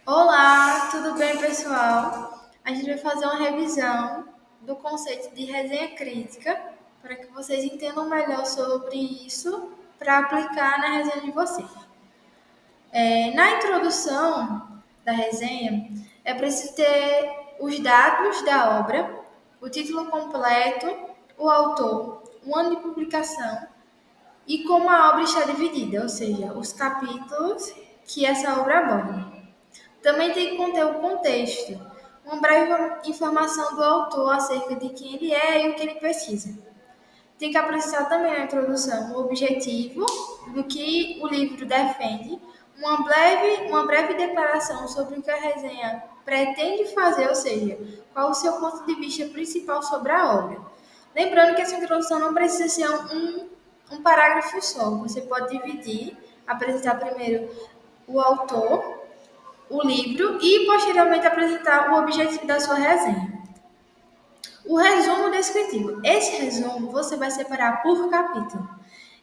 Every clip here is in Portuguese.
Olá, tudo bem, pessoal? A gente vai fazer uma revisão do conceito de resenha crítica para que vocês entendam melhor sobre isso para aplicar na resenha de vocês. Na introdução da resenha, é preciso ter os dados da obra, o título completo, o autor, o ano de publicação e como a obra está dividida, ou seja, os capítulos que essa obra aborda. Também tem que conter o contexto, uma breve informação do autor acerca de quem ele é e o que ele pesquisa. Tem que apresentar também na introdução o objetivo do que o livro defende, uma breve declaração sobre o que a resenha pretende fazer, ou seja, qual o seu ponto de vista principal sobre a obra. Lembrando que essa introdução não precisa ser um parágrafo só, você pode dividir, apresentar primeiro o autor, o livro e posteriormente apresentar o objetivo da sua resenha. O resumo descritivo. Esse resumo você vai separar por capítulo.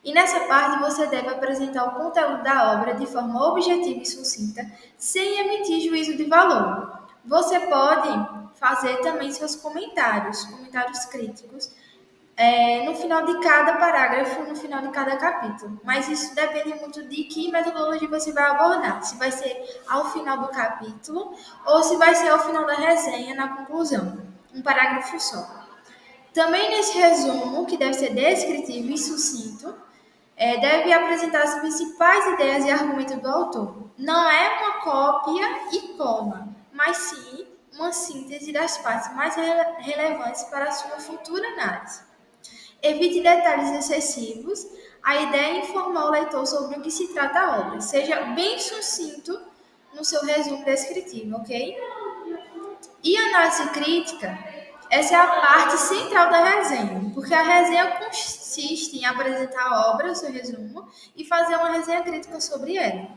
E nessa parte você deve apresentar o conteúdo da obra de forma objetiva e sucinta, sem emitir juízo de valor. Você pode fazer também seus comentários críticos, no final de cada parágrafo, no final de cada capítulo. Mas isso depende muito de que metodologia você vai abordar. Se vai ser ao final do capítulo ou se vai ser ao final da resenha, na conclusão. Um parágrafo só. Também nesse resumo, que deve ser descritivo e sucinto, deve apresentar as principais ideias e argumentos do autor. Não é uma cópia e cola, mas sim uma síntese das partes mais relevantes para a sua futura análise. Evite detalhes excessivos. A ideia é informar o leitor sobre o que se trata a obra. Seja bem sucinto no seu resumo descritivo, ok? E a análise crítica, essa é a parte central da resenha, porque a resenha consiste em apresentar a obra, o seu resumo, e fazer uma resenha crítica sobre ela.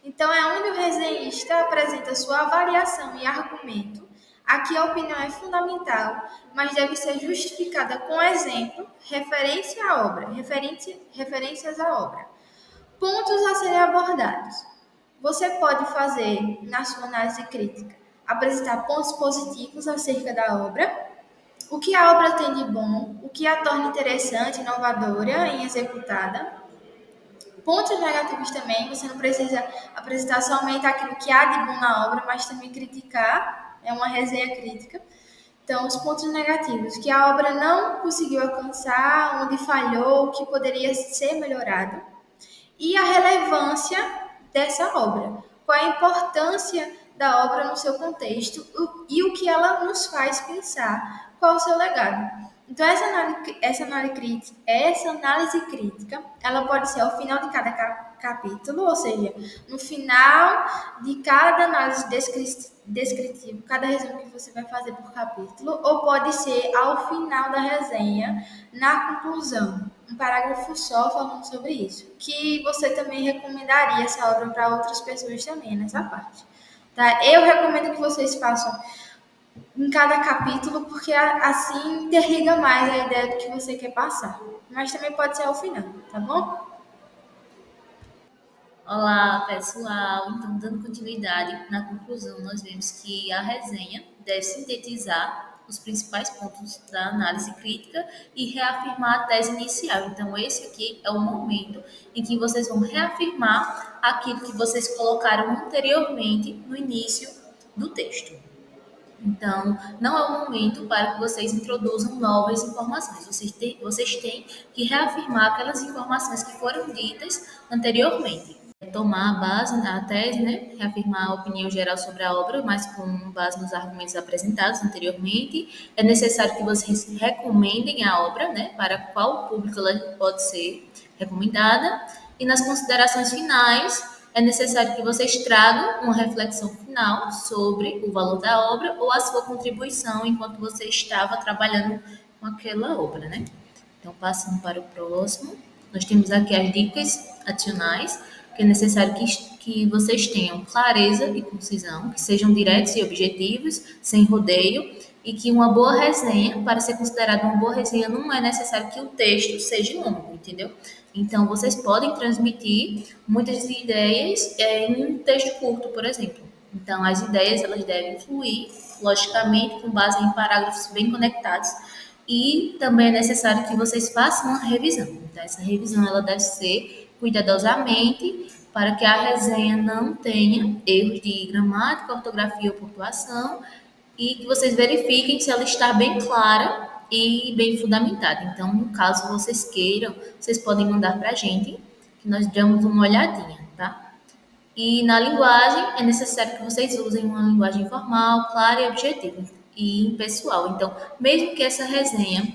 Então, é onde o resenhista apresenta sua avaliação e argumento. Aqui a opinião é fundamental, mas deve ser justificada com exemplo, referências à obra. Pontos a serem abordados. Você pode fazer, na sua análise crítica, apresentar pontos positivos acerca da obra, o que a obra tem de bom, o que a torna interessante, inovadora em executada. Pontos negativos também, você não precisa apresentar somente aquilo que há de bom na obra, mas também criticar, é uma resenha crítica. Então, os pontos negativos, que a obra não conseguiu alcançar, onde falhou, o que poderia ser melhorado. E a relevância dessa obra, qual a importância da obra no seu contexto e o que ela nos faz pensar, qual o seu legado. Então, essa análise crítica, ela pode ser ao final de cada capítulo, ou seja, no final de cada análise descritiva, cada resumo que você vai fazer por capítulo, ou pode ser ao final da resenha, na conclusão, um parágrafo só falando sobre isso, que você também recomendaria essa obra para outras pessoas também, nessa parte. Tá? Eu recomendo que vocês façam em cada capítulo, porque assim interliga mais a ideia do que você quer passar. Mas também pode ser ao final, tá bom? Olá, pessoal. Então, dando continuidade, na conclusão, nós vemos que a resenha deve sintetizar os principais pontos da análise crítica e reafirmar a tese inicial. Então, esse aqui é o momento em que vocês vão reafirmar aquilo que vocês colocaram anteriormente no início do texto. Então, não é o momento para que vocês introduzam novas informações. Vocês têm que reafirmar aquelas informações que foram ditas anteriormente. Tomar a base na tese, né? Reafirmar a opinião geral sobre a obra, mas com base nos argumentos apresentados anteriormente. É necessário que vocês recomendem a obra, né? Para qual público ela pode ser recomendada. E nas considerações finais, é necessário que vocês tragam uma reflexão final sobre o valor da obra ou a sua contribuição enquanto você estava trabalhando com aquela obra, né? Então, passando para o próximo, nós temos aqui as dicas adicionais, que é necessário que vocês tenham clareza e concisão, que sejam diretos e objetivos, sem rodeio, e que uma boa resenha, para ser considerada uma boa resenha, não é necessário que o texto seja longo, entendeu? Então, vocês podem transmitir muitas ideias em um texto curto, por exemplo. Então, as ideias elas devem fluir, logicamente, com base em parágrafos bem conectados. E também é necessário que vocês façam uma revisão. Então, essa revisão ela deve ser cuidadosamente para que a resenha não tenha erros de gramática, ortografia ou pontuação e que vocês verifiquem se ela está bem clara e bem fundamentada. Então, no caso vocês queiram, vocês podem mandar para a gente, que nós damos uma olhadinha, tá? E na linguagem, é necessário que vocês usem uma linguagem formal, clara e objetiva e impessoal. Então, mesmo que essa resenha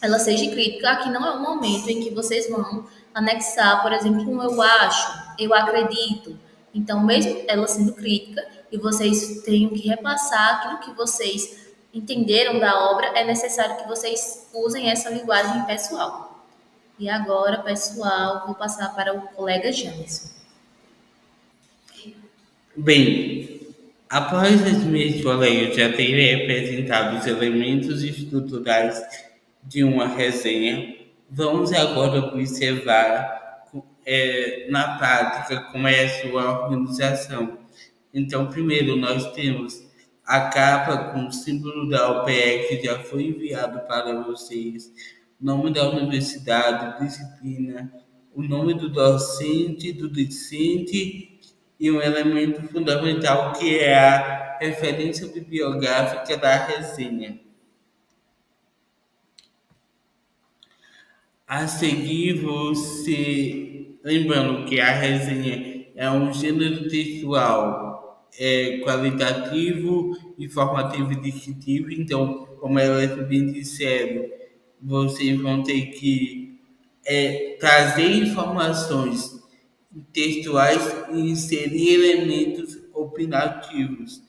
ela seja crítica, aqui não é o momento em que vocês vão anexar, por exemplo, um eu acho, eu acredito. Então, mesmo ela sendo crítica e vocês tenham que repassar aquilo que vocês entenderam da obra, é necessário que vocês usem essa linguagem pessoal. E agora, pessoal, vou passar para o colega Jamerson. Bem, após as minhas colegas já terem apresentado os elementos estruturais de uma resenha, vamos agora observar na prática como é a sua organização. Então, primeiro nós temos a capa com o símbolo da OPE que já foi enviado para vocês, nome da universidade, disciplina, o nome do docente, do discente e um elemento fundamental que é a referência bibliográfica da resenha. A seguir, você lembrando que a resenha é um gênero textual qualitativo, informativo e descritivo, então, como elas bem disseram, vocês vão ter que trazer informações textuais e inserir elementos opinativos.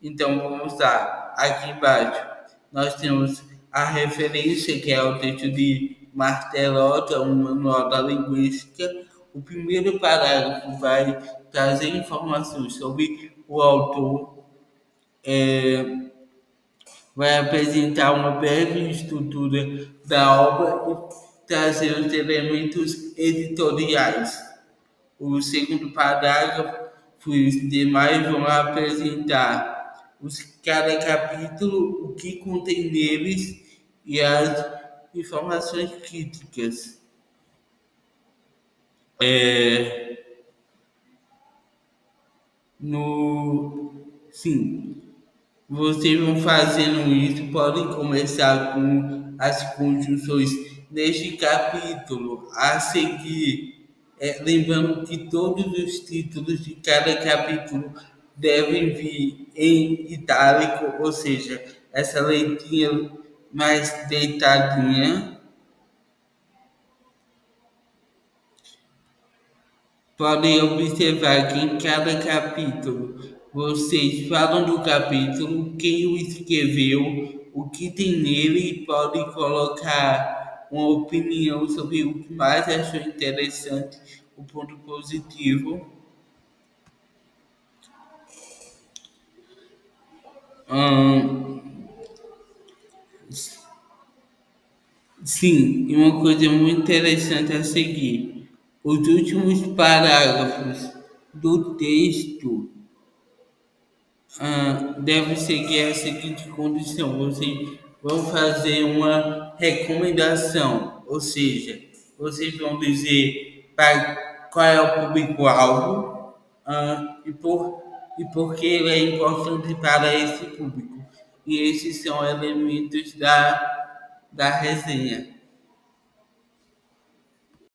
Então, vamos lá. Aqui embaixo, nós temos a referência, que é o texto de Martelotto, um manual da linguística. O primeiro parágrafo vai trazer informações sobre o autor, vai apresentar uma breve estrutura da obra e trazer os elementos editoriais. O segundo parágrafo, os demais vão apresentar cada capítulo, o que contém neles e as informações críticas. Sim, vocês vão fazendo isso, podem começar com as conjunções neste capítulo. A seguir, lembrando que todos os títulos de cada capítulo devem vir em itálico, ou seja, essa letrinha mais deitadinha. Podem observar que em cada capítulo vocês falam do capítulo, quem o escreveu, o que tem nele e podem colocar uma opinião sobre o que mais achou interessante, o ponto positivo. Sim, e uma coisa muito interessante a seguir. Os últimos parágrafos do texto devem seguir a seguinte condição. Vocês vão fazer uma recomendação, ou seja, vocês vão dizer qual é o público-alvo e por que ele é importante para esse público. E esses são elementos da resenha.